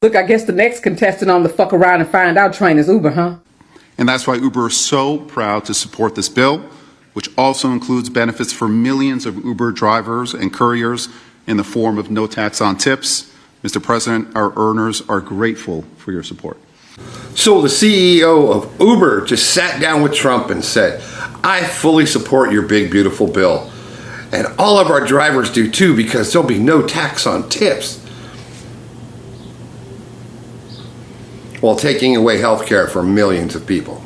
Look, I guess the next contestant on the fuck around and find out train is Uber, huh? And that's why Uber is so proud to support this bill, which also includes benefits for millions of Uber drivers and couriers in the form of no tax on tips. Mr. President, our earners are grateful for your support. So the CEO of Uber just sat down with Trump and said, I fully support your big, beautiful bill. And all of our drivers do too, because there'll be no tax on tips. While taking away health care for millions of people.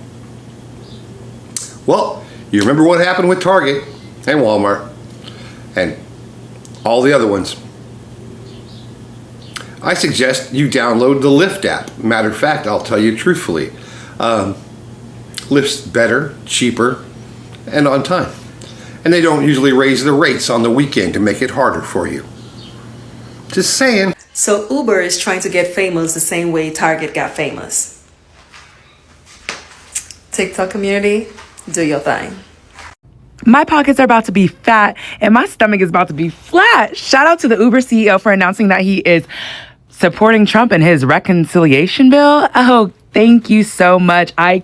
Well, you remember what happened with Target and Walmart and all the other ones. I suggest you download the Lyft app. Matter of fact, I'll tell you truthfully. Lyft's better, cheaper, and on time. And they don't usually raise the rates on the weekend to make it harder for you. Just saying. So Uber is trying to get famous the same way Target got famous. TikTok community, do your thing. My pockets are about to be fat and my stomach is about to be flat. Shout out to the Uber CEO for announcing that he is supporting Trump in his reconciliation bill. Oh, thank you so much. I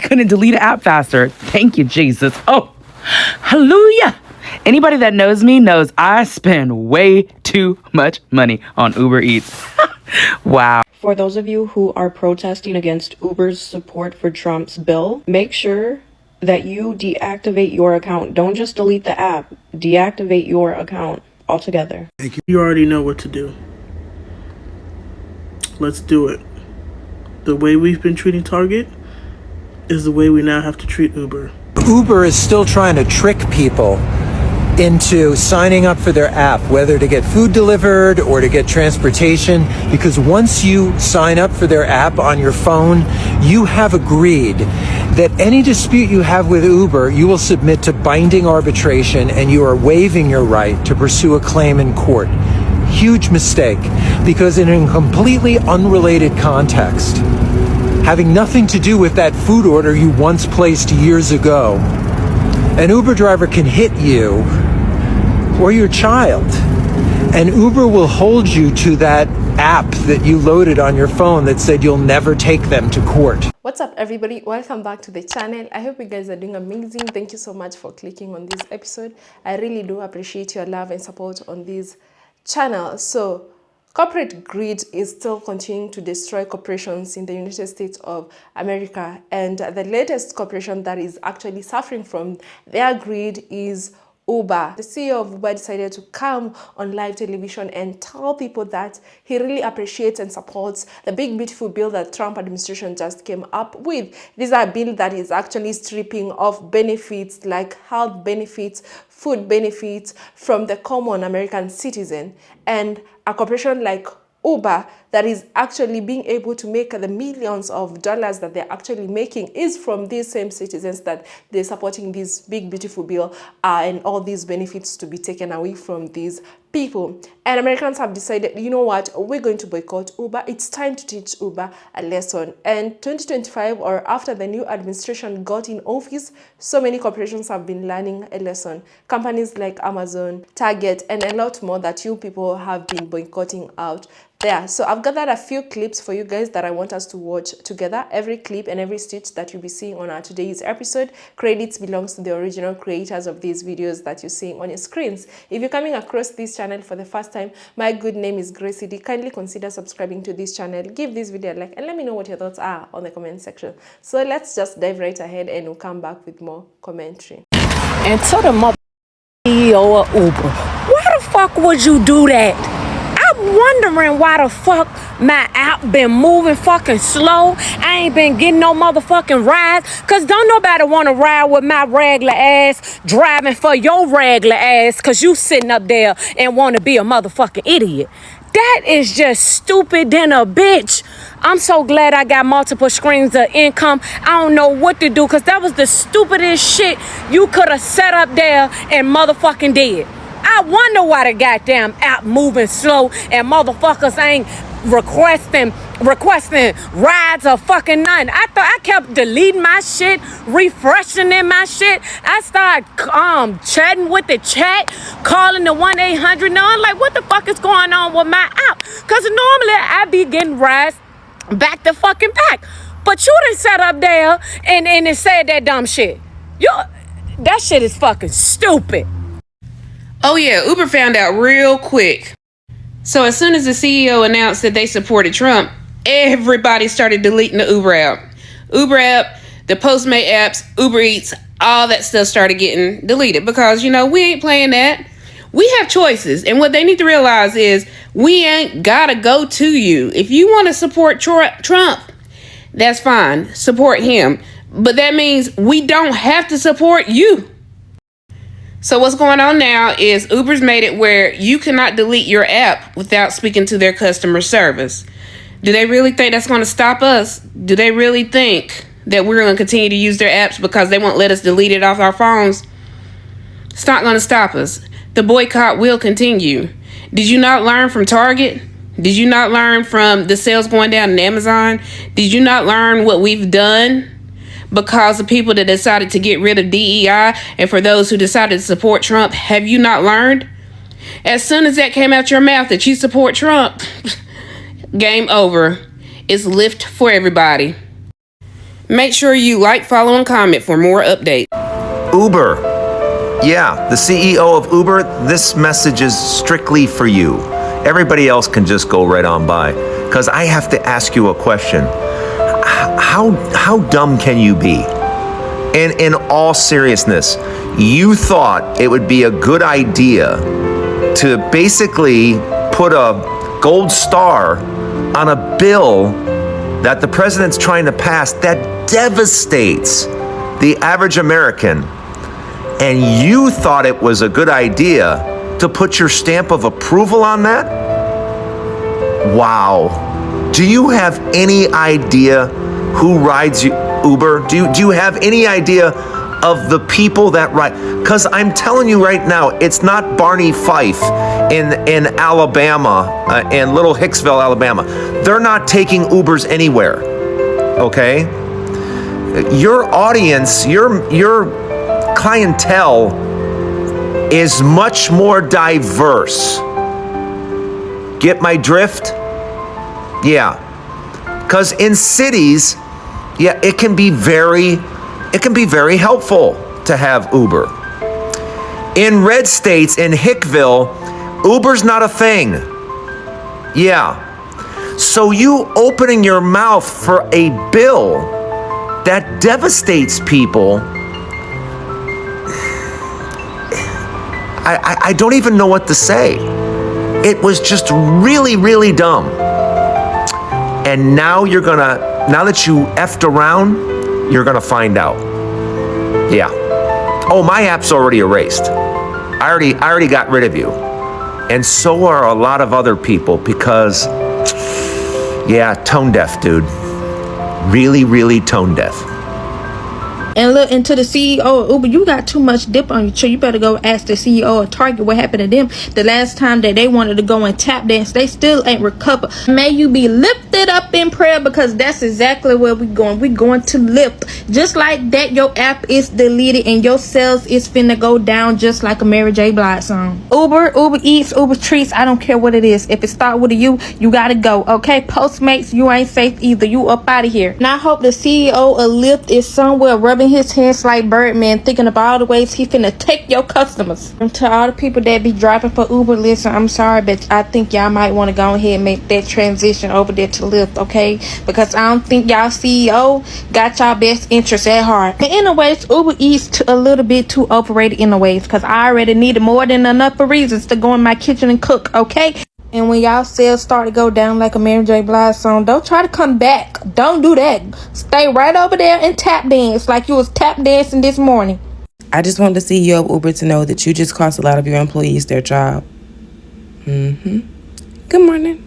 couldn't delete an app faster. Thank you, Jesus. Oh, hallelujah. Anybody that knows me knows I spend way too much money on Uber Eats. Wow. For those of you who are protesting against Uber's support for Trump's bill, make sure that you deactivate your account. Don't just delete the app. Deactivate your account altogether. Thank you. You already know what to do. Let's do it. The way we've been treating Target is the way we now have to treat Uber. Uber is still trying to trick people into signing up for their app, whether to get food delivered or to get transportation, because once you sign up for their app on your phone, you have agreed that any dispute you have with Uber, you will submit to binding arbitration and you are waiving your right to pursue a claim in court. Huge mistake, because in a completely unrelated context, having nothing to do with that food order you once placed years ago, an Uber driver can hit you or your child, and Uber will hold you to that app that you loaded on your phone that said you'll never take them to court. What's up, everybody? Welcome back to the channel. I hope you guys are doing amazing. Thank you so much for clicking on this episode. I really do appreciate your love and support on this channel. So corporate greed is still continuing to destroy corporations in the United States of America. And the latest corporation that is actually suffering from their greed is Uber. The CEO of Uber decided to come on live television and tell people that he really appreciates and supports the big beautiful bill that Trump administration just came up with. This is a bill that is actually stripping off benefits like health benefits, food benefits from the common American citizen, and a corporation like Uber that is actually being able to make the millions of dollars that they're actually making is from these same citizens that they're supporting this big beautiful bill and all these benefits to be taken away from these people. And Americans have decided, you know what, we're going to boycott Uber. It's time to teach Uber a lesson. And 2025, or after the new administration got in office, so many corporations have been learning a lesson. Companies like Amazon, Target, and a lot more that you people have been boycotting out there. So I've gathered a few clips for you guys that I want us to watch together. Every clip and every stitch that you'll be seeing on our today's episode, credits belongs to the original creators of these videos that you're seeing on your screens. If you're coming across this channel for the first time, my good name is Gracie D. Kindly consider subscribing to this channel, give this video a like, and let me know what your thoughts are on the comment section. So let's just dive right ahead and we'll come back with more commentary. And to the mother CEO of Uber, why the fuck would you do that? I'm wondering why the fuck my app been moving fucking slow. I ain't been getting no motherfucking rides, cause don't nobody want to ride with my regular ass driving for your regular ass, cause you sitting up there and want to be a motherfucking idiot. That is just stupid than a bitch. I'm so glad I got multiple streams of income. I don't know what to do, cause that was the stupidest shit you could have set up there and motherfucking did. I wonder why the goddamn app moving slow and motherfuckers ain't requesting rides or fucking nothing. I kept deleting my shit, refreshing in my shit. I started chatting with the chat, calling the 1-800 number. I'm like, what the fuck is going on with my app? Cause normally I be getting rides back to fucking back. But you done sat up there and it said that dumb shit. That shit is fucking stupid. Oh yeah, Uber found out real quick. So as soon as the CEO announced that they supported Trump, everybody started deleting the Uber app. Uber app, the Postmate apps, Uber Eats, all that stuff started getting deleted because, we ain't playing that. We have choices. And what they need to realize is we ain't gotta go to you. If you want to support Trump, that's fine. Support him. But that means we don't have to support you. So what's going on now is Uber's made it where you cannot delete your app without speaking to their customer service. Do they really think that's going to stop us? Do they really think that we're going to continue to use their apps because they won't let us delete it off our phones? It's not going to stop us. The boycott will continue. Did you not learn from Target? Did you not learn from the sales going down in Amazon? Did you not learn what we've done? Because of people that decided to get rid of DEI and for those who decided to support Trump, have you not learned? As soon as that came out your mouth that you support Trump, game over. It's lift for everybody. Make sure you like, follow, and comment for more updates. Uber. Yeah, the CEO of Uber, this message is strictly for you. Everybody else can just go right on by. Because I have to ask you a question. How dumb can you be? And in all seriousness, you thought it would be a good idea to basically put a gold star on a bill that the president's trying to pass that devastates the average American. And you thought it was a good idea to put your stamp of approval on that? Wow. Do you have any idea who rides Uber? Do you have any idea of the people that ride? Because I'm telling you right now, it's not Barney Fife in Alabama, in Little Hicksville, Alabama. They're not taking Ubers anywhere, okay? Your audience, your clientele is much more diverse. Get my drift? Yeah. Because in cities, yeah, it can be very helpful to have Uber. In red states, in Hickville, Uber's not a thing. Yeah. So you opening your mouth for a bill that devastates people, I don't even know what to say. It was just really, really dumb. And now now that you effed around, you're gonna find out. Yeah. Oh, my app's already erased. I already got rid of you. And so are a lot of other people because, yeah, tone deaf, dude. Really, really tone deaf. And look, into the CEO of Uber, you got too much dip on your tree. You better go ask the CEO of Target what happened to them. The last time that they wanted to go and tap dance, they still ain't recovered. May you be lifted up in prayer, because that's exactly where we're going. We're going to lift. Just like that, your app is deleted and your sales is finna go down just like a Mary J. Blige song. Uber Eats, Uber Treats, I don't care what it is. If it start with a U, you gotta go, okay? Postmates, you ain't safe either. You up out of here. Now I hope the CEO of Lyft is somewhere rubbing his hands like Birdman, thinking about all the ways he finna take your customers. And to all the people that be driving for Uber, listen, I'm sorry, but I think y'all might want to go ahead and make that transition over there to Lyft, okay? Because I don't think y'all CEO got y'all best interests at heart. And anyways, Uber Eats a little bit too overrated anyways, because I already needed more than enough of reasons to go in my kitchen and cook, okay? And when y'all sales start to go down like a Mary J. Blige song, don't try to come back. Don't do that. Stay right over there and tap dance like you was tap dancing this morning. I just want the CEO of Uber to know that you just cost a lot of your employees their job. Good morning.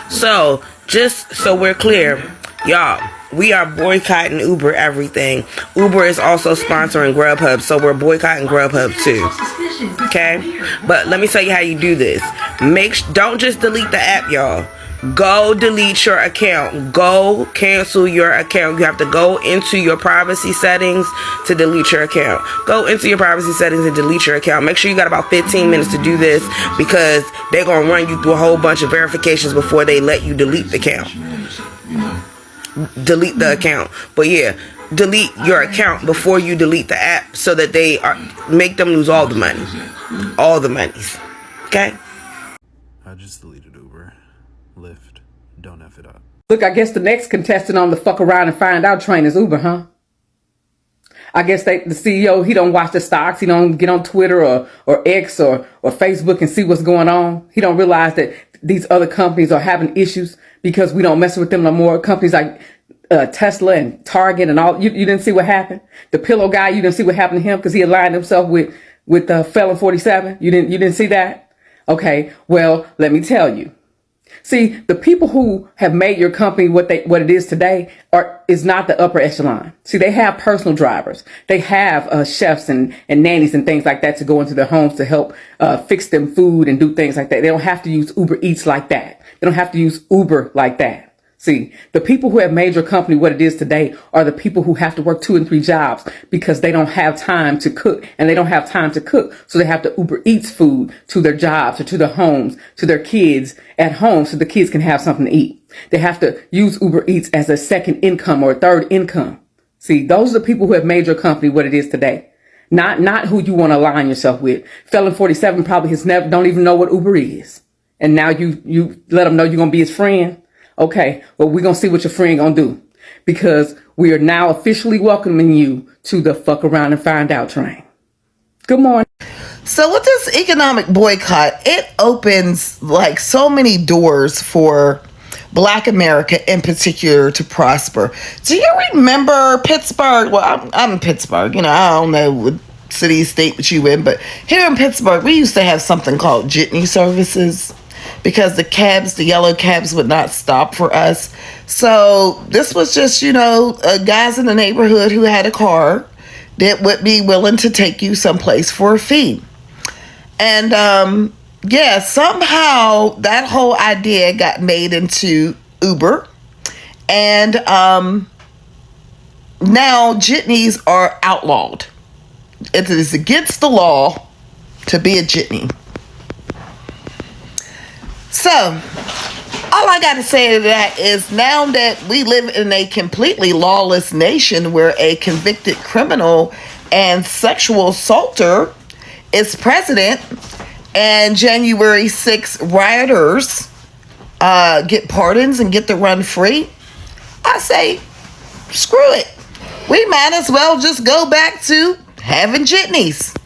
So, just so we're clear, Y'all, we are boycotting Uber everything. Uber is also sponsoring Grubhub, so we're boycotting Grubhub too. Okay? But let me tell you how you do this. Don't just delete the app, y'all. Go delete your account. Go cancel your account. You have to go into your privacy settings to delete your account. Go into your privacy settings and delete your account. Make sure you got about 15 minutes to do this because they're going to run you through a whole bunch of verifications before they let you delete the account. Delete the account. But yeah, delete your account before you delete the app so that they make them lose all the money. All the monies. Okay? I just deleted Uber. Lyft. Don't F it up. Look, I guess the next contestant on the fuck around and find out train is Uber, huh? I guess the CEO, he don't watch the stocks. He don't get on Twitter or X or Facebook and see what's going on. He don't realize that these other companies are having issues because we don't mess with them no more. Companies like Tesla and Target and all. You didn't see what happened? The pillow guy, you didn't see what happened to him because he aligned himself with Felon 47. You didn't see that? Okay, well, let me tell you. See, the people who have made your company what it is today is not the upper echelon. See, they have personal drivers. They have chefs and nannies and things like that to go into their homes to help fix them food and do things like that. They don't have to use Uber Eats like that. They don't have to use Uber like that. See, the people who have made your company what it is today are the people who have to work 2 and 3 jobs because they don't have time to cook and they don't have time to cook. So they have to Uber Eats food to their jobs or to their homes, to their kids at home so the kids can have something to eat. They have to use Uber Eats as a second income or a third income. See, those are the people who have made your company what it is today. Not who you want to align yourself with. Felon 47 probably don't even know what Uber is. And now you let them know you're going to be his friend. Okay, well, we're going to see what your friend going to do because we are now officially welcoming you to the fuck around and find out train. Good morning. So with this economic boycott, it opens like so many doors for Black America in particular to prosper. Do you remember Pittsburgh? Well, I'm in Pittsburgh. I don't know what city, state that you in, but here in Pittsburgh, we used to have something called jitney services. Because the yellow cabs would not stop for us. So this was just, guys in the neighborhood who had a car that would be willing to take you someplace for a fee. And somehow that whole idea got made into Uber. And now jitneys are outlawed. It is against the law to be a jitney. So, all I got to say to that is now that we live in a completely lawless nation where a convicted criminal and sexual assaulter is president and January 6 rioters get pardons and get to run free, I say, screw it. We might as well just go back to having jitneys.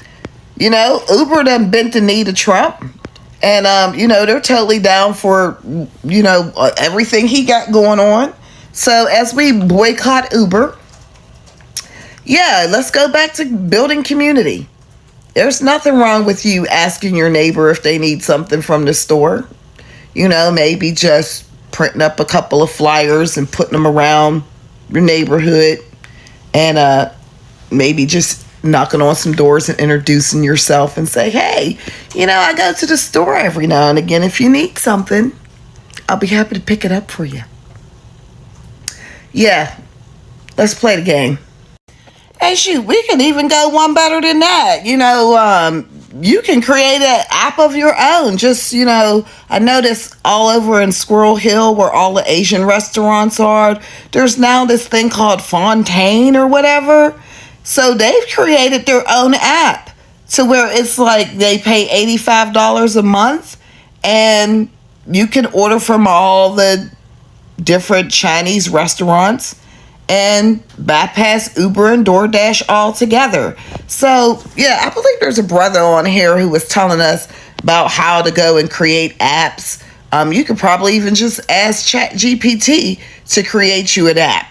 Uber done bent the knee to Trump. And, they're totally down for, everything he got going on. So as we boycott Uber, let's go back to building community. There's nothing wrong with you asking your neighbor if they need something from the store. Maybe just printing up a couple of flyers and putting them around your neighborhood. And maybe just knocking on some doors and introducing yourself and say, hey, I go to the store every now and again. If you need something, I'll be happy to pick it up for you. Yeah, let's play the game. Hey, shoot, we can even go one better than that. You can create an app of your own. Just, I noticed all over in Squirrel Hill where all the Asian restaurants are, there's now this thing called Fontaine or whatever. So they've created their own app to where it's like they pay $85 a month and you can order from all the different Chinese restaurants and bypass Uber and DoorDash altogether. So, I believe there's a brother on here who was telling us about how to go and create apps. You could probably even just ask ChatGPT to create you an app.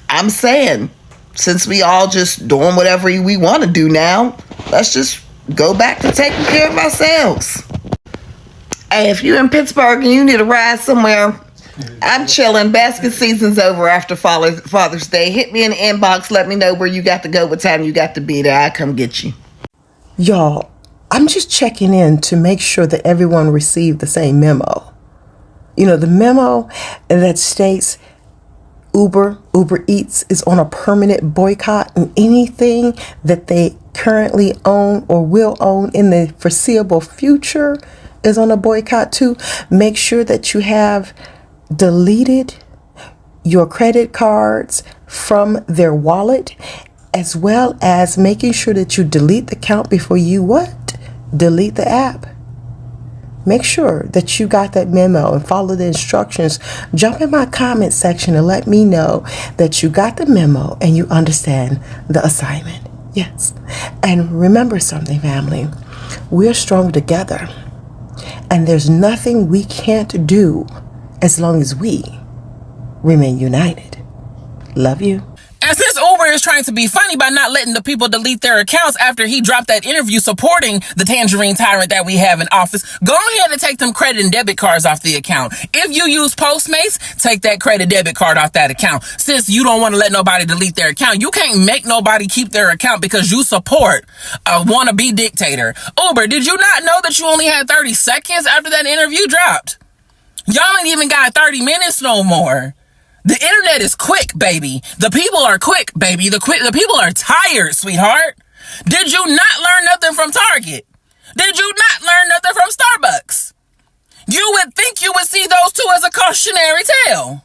I'm saying, since we all just doing whatever we want to do now, let's just go back to taking care of ourselves. Hey, if you're in Pittsburgh and you need a ride somewhere, I'm chilling. Basket season's over after Father's Day. Hit me in the inbox. Let me know where you got to go, what time you got to be there. I'll come get you. Y'all, I'm just checking in to make sure that everyone received the same memo. You know, the memo that states Uber Eats is on a permanent boycott, and anything that they currently own or will own in the foreseeable future is on a boycott too. Make sure that you have deleted your credit cards from their wallet, as well as making sure that you delete the account before you what? Delete the app. Make sure that you got that memo and follow the instructions. Jump in my comment section and let me know that you got the memo and you understand the assignment. Yes. And remember something, family. We're stronger together. And there's nothing we can't do as long as we remain united. Love you. And since Uber is trying to be funny by not letting the people delete their accounts after he dropped that interview supporting the tangerine tyrant that we have in office, go ahead and take them credit and debit cards off the account. If you use Postmates, take that credit debit card off that account. Since you don't want to let nobody delete their account, you can't make nobody keep their account because you support a wannabe dictator. Uber, did you not know that you only had 30 seconds after that interview dropped? Y'all ain't even got 30 minutes no more. The internet is quick, baby. The people are quick, baby. The people are tired, sweetheart. Did you not learn nothing from Target? Did you not learn nothing from Starbucks? You would think you would see those two as a cautionary tale.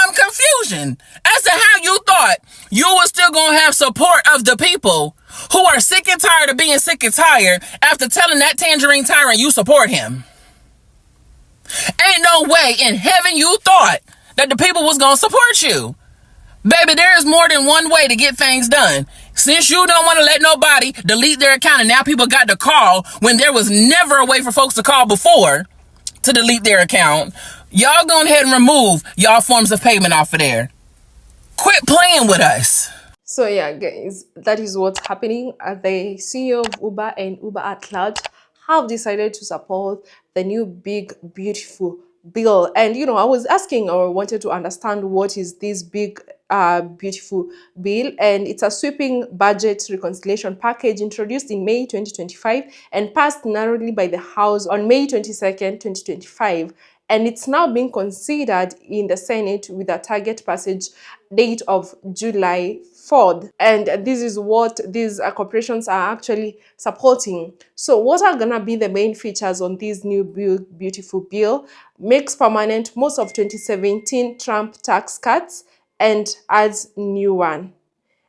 I'm confusion as to how you thought you were still going to have support of the people who are sick and tired of being sick and tired after telling that tangerine tyrant you support him. Ain't no way in heaven you thought that the people was gonna support you. Baby, there is more than one way to get things done. Since you don't want to let nobody delete their account and now people got to call when there was never a way for folks to call before to delete their account, y'all go ahead and remove y'all forms of payment off of there. Quit playing with us. So yeah, guys, that is what's happening. The CEO of Uber and Uber at large have decided to support the new big beautiful bill. And you know, I was asking or wanted to understand what is this big beautiful bill, and it's a sweeping budget reconciliation package introduced in May 2025 and passed narrowly by the House on May 22nd, 2025. And it's now being considered in the Senate with a target passage date of July 4th. And this is what these corporations are actually supporting. So what are going to be the main features on this new beautiful bill? Makes permanent most of 2017 Trump tax cuts and adds new one.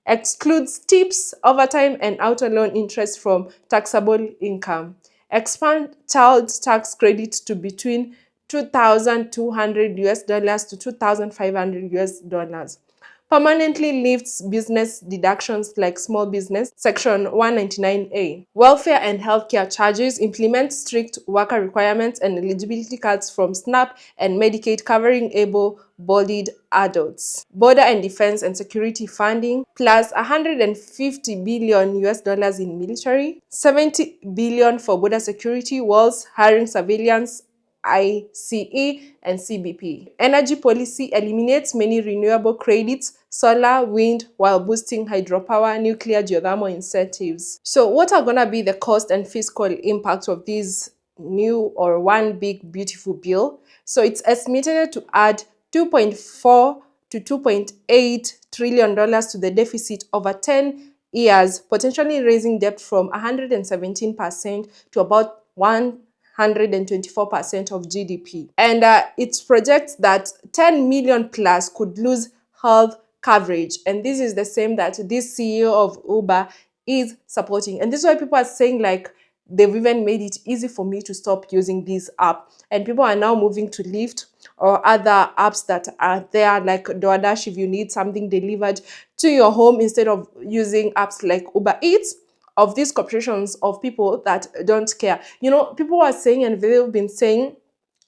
Excludes tips, overtime, and auto loan interest from taxable income. Expand child tax credit to between $2,200 to $2,500. Permanently lifts business deductions like small business, Section 199A. Welfare and healthcare charges, implements strict worker requirements and eligibility cuts from SNAP and Medicaid covering able-bodied adults. Border and defense and security funding, plus $150 billion in military, $70 billion for border security, walls, hiring, surveillance, ICE and CBP. Energy policy eliminates many renewable credits, solar, wind, while boosting hydropower, nuclear, geothermal incentives. So what are going to be the cost and fiscal impact of this new or one big beautiful bill? So it's estimated to add $2.4 to $2.8 trillion to the deficit over 10 years, potentially raising debt from 117% to about 124% of GDP. And it projects that 10 million plus could lose health coverage. And this is the same that this CEO of Uber is supporting. And this is why people are saying, like, they've even made it easy for me to stop using this app. And people are now moving to Lyft or other apps that are there, like DoorDash, if you need something delivered to your home, instead of using apps like Uber Eats, of these corporations of people that don't care. You know, people are saying, and they've been saying,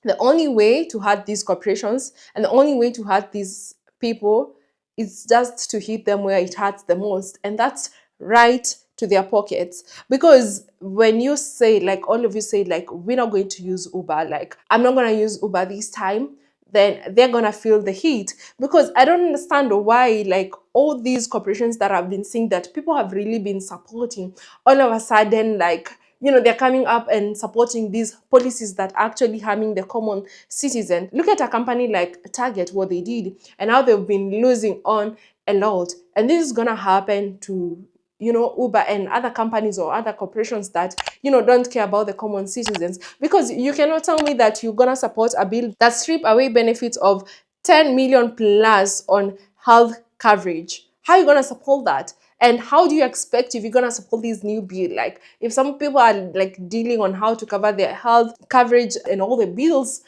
the only way to hurt these corporations and the only way to hurt these people is just to hit them where it hurts the most. And that's right to their pockets. Because when you say, like, all of you say, like, we're not going to use Uber, like, I'm not going to use Uber this time, then they're gonna feel the heat. Because I don't understand why, like, all these corporations that have been seeing that people have really been supporting, all of a sudden, like, you know, they're coming up and supporting these policies that are actually harming the common citizen. Look at a company like Target, what they did, and how they've been losing on a lot. And this is gonna happen to, you know, Uber and other companies or other corporations that, you know, don't care about the common citizens. Because you cannot tell me that you're gonna support a bill that strip away benefits of 10 million plus on health coverage. How are you gonna support that? And how do you expect, if you're gonna support this new bill, like, if some people are like dealing on how to cover their health coverage and all the bills,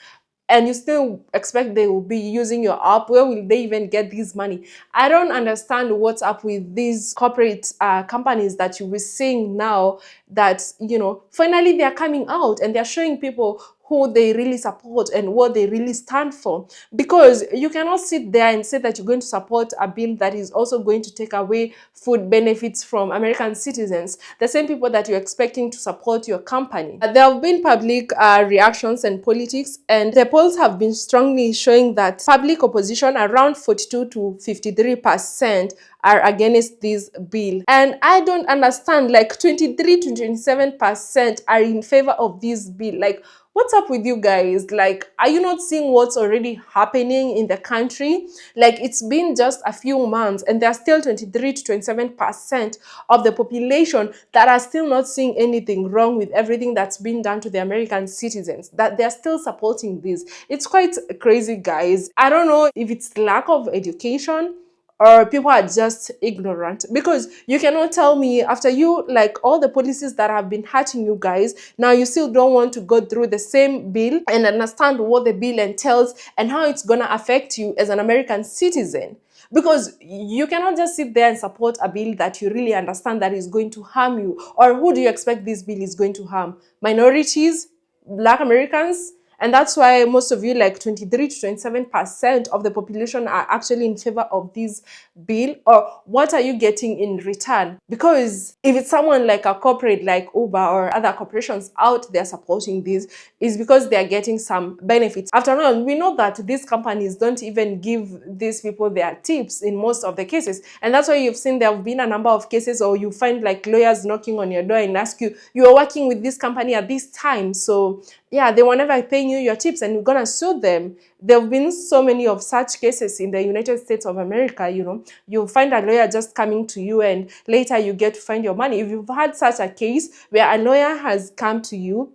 and you still expect they will be using your app, where will they even get this money? I don't understand what's up with these corporate companies that you were seeing now, that, you know, finally they're coming out and they're showing people who they really support and what they really stand for. Because you cannot sit there and say that you're going to support a bill that is also going to take away food benefits from American citizens, the same people that you're expecting to support your company. There have been public reactions and politics, and the polls have been strongly showing that public opposition, around 42 to 53%, are against this bill. And I don't understand, like, 23 to 27% are in favor of this bill. Like, what's up with you guys? Like, are you not seeing what's already happening in the country? Like, it's been just a few months and there are still 23 to 27% of the population that are still not seeing anything wrong with everything that's been done to the American citizens, that they're still supporting this. It's quite crazy, guys. I don't know if it's lack of education or people are just ignorant, because you cannot tell me, after you, like, all the policies that have been hurting you guys, now you still don't want to go through the same bill and understand what the bill entails and how it's gonna affect you as an American citizen. Because you cannot just sit there and support a bill that you really understand that is going to harm you. Or who do you expect this bill is going to harm? Minorities? Black Americans? And that's why most of you, like 23 to 27% of the population, are actually in favor of this bill. Or what are you getting in return? Because if it's someone like a corporate like Uber or other corporations out there supporting this, is because they are getting some benefits. After all, we know that these companies don't even give these people their tips in most of the cases. And that's why you've seen there have been a number of cases, or you find like lawyers knocking on your door and ask you, you are working with this company at this time, so yeah, they were never paying you your tips and you're gonna sue them. There have been so many of such cases in the United States of America. You know, you'll find a lawyer just coming to you and later you get to find your money. If you've had such a case where a lawyer has come to you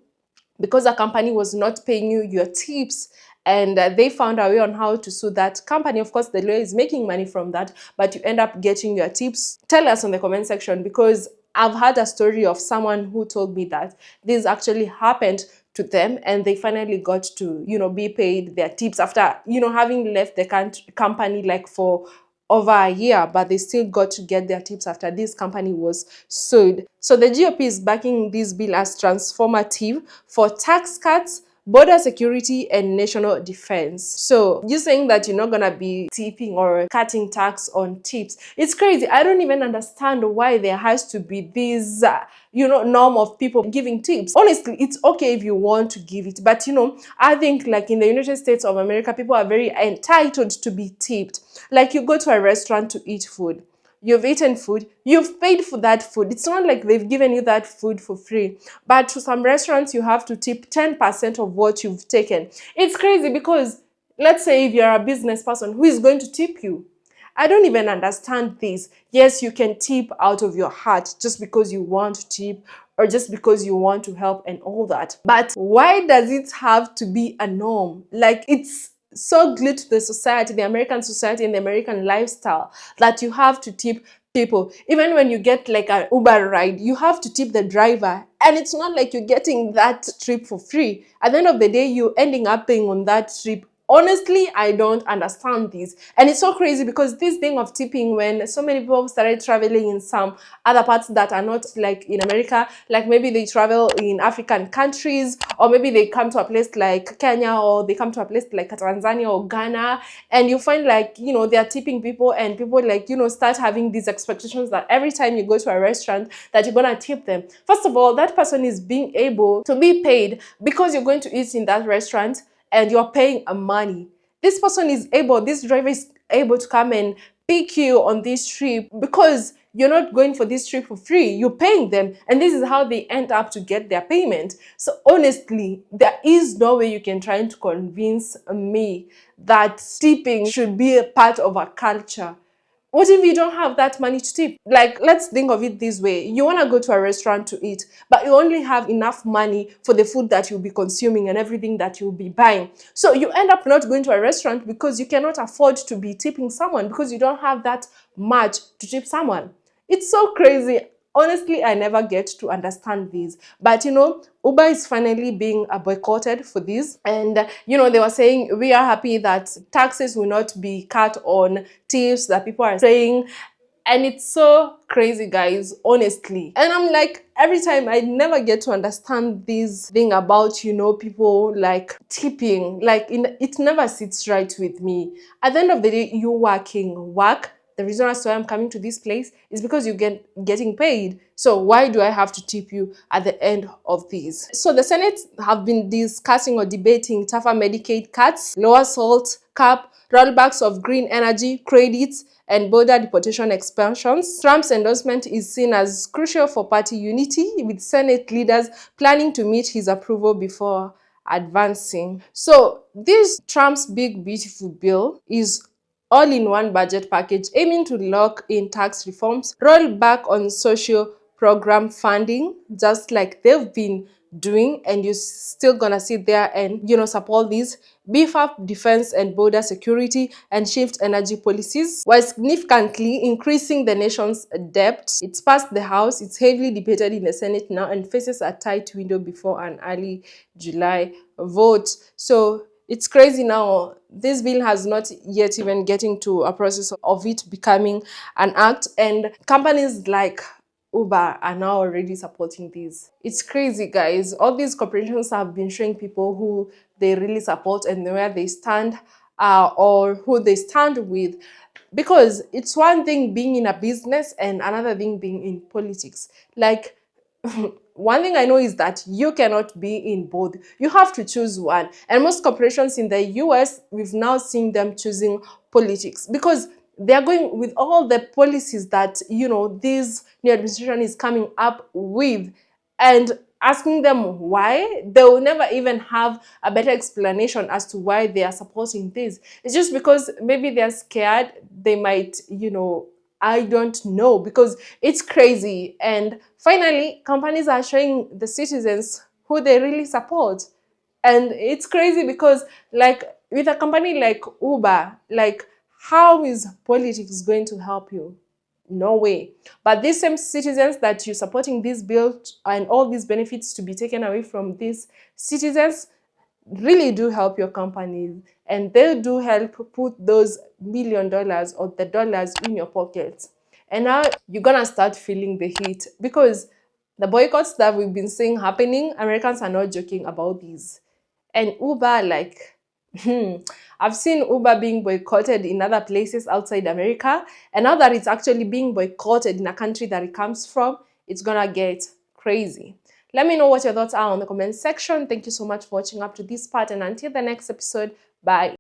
because a company was not paying you your tips, and they found a way on how to sue that company, of course the lawyer is making money from that, but you end up getting your tips, tell us in the comment section, because I've had a story of someone who told me that this actually happened to them and they finally got to, you know, be paid their tips after, you know, having left the company like for over a year, but they still got to get their tips after this company was sued. So the GOP is backing this bill as transformative for tax cuts, border security, and national defense. So you saying that you're not gonna be tipping or cutting tax on tips, it's crazy. I don't even understand why there has to be this you know, norm of people giving tips. Honestly, it's okay if you want to give it, but you know, I think like in the United States of America, people are very entitled to be tipped. Like, you go to a restaurant to eat food, you've eaten food, you've paid for that food. It's not like they've given you that food for free. But to some restaurants, you have to tip 10% of what you've taken. It's crazy because let's say if you're a business person, who is going to tip you? I don't even understand this. Yes, you can tip out of your heart just because you want to tip or just because you want to help and all that. But why does it have to be a norm? Like, it's so glued to the society, the American society and the American lifestyle, that you have to tip people. Even when you get like an Uber ride, you have to tip the driver. And it's not like you're getting that trip for free. At the end of the day, you're ending up paying on that trip Honestly, I don't understand this. And it's so crazy because this thing of tipping, when so many people started traveling in some other parts that are not like in America, like maybe they travel in African countries, or maybe they come to a place like Kenya, or they come to a place like Tanzania or Ghana, and you find like, you know, they are tipping people, and people like, you know, start having these expectations that every time you go to a restaurant that you're gonna tip them. First of all, that person is being able to be paid because you're going to eat in that restaurant and you're paying a money. This person is able, this driver is able to come and pick you on this trip because you're not going for this trip for free. You're paying them, and this is how they end up to get their payment. So honestly, there is no way you can try to convince me that tipping should be a part of a culture. What if you don't have that money to tip? Like, let's think of it this way. You want to go to a restaurant to eat, but you only have enough money for the food that you'll be consuming and everything that you'll be buying. So you end up not going to a restaurant because you cannot afford to be tipping someone because you don't have that much to tip someone. It's so crazy. Honestly, I never get to understand this. But, you know, Uber is finally being boycotted for this. And, you know, they were saying, we are happy that taxes will not be cut on tips that people are saying. And it's so crazy, guys, honestly. And I'm like, every time I never get to understand this thing about, you know, people like tipping. Like, it never sits right with me. At the end of the day, you're work. The reason as to why I'm coming to this place is because you're getting paid. So why do I have to tip you at the end of this? So the Senate have been discussing or debating tougher Medicaid cuts, lower salt cap, rollbacks of green energy credits, and border deportation expansions. Trump's endorsement is seen as crucial for party unity, with Senate leaders planning to meet his approval before advancing. So this Trump's big beautiful bill is all-in-one budget package aiming to lock in tax reforms, roll back on social program funding, just like they've been doing, and you're still gonna sit there and, you know, support these, beef up defense and border security, and shift energy policies, while significantly increasing the nation's debt. It's passed the House, it's heavily debated in the Senate now, and faces a tight window before an early July vote. So it's crazy now. This bill has not yet even getting to a process of it becoming an act, and companies like Uber are now already supporting this. It's crazy, guys. All these corporations have been showing people who they really support and where they stand, or who they stand with. Because it's one thing being in a business and another thing being in politics. Like, one thing I know is that you cannot be in both. You have to choose one. And most corporations in the US, we've now seen them choosing politics because they're going with all the policies that, you know, this new administration is coming up with, and asking them why, they will never even have a better explanation as to why they are supporting this. It's just because maybe they're scared. They might, you know, I don't know, because it's crazy. And finally, companies are showing the citizens who they really support. And it's crazy because, like, with a company like Uber, like, how is politics going to help you? No way. But these same citizens that you're supporting this bill and all these benefits to be taken away from these citizens really do help your companies, and they do help put those $1 million or the dollars in your pockets. And now you're gonna start feeling the heat, because the boycotts that we've been seeing happening, Americans are not joking about these. And Uber, like, I've seen Uber being boycotted in other places outside America, and now that it's actually being boycotted in a country that it comes from, it's gonna get crazy. Let me know what your thoughts are on the comment section. Thank you so much for watching up to this part, and until the next episode, bye.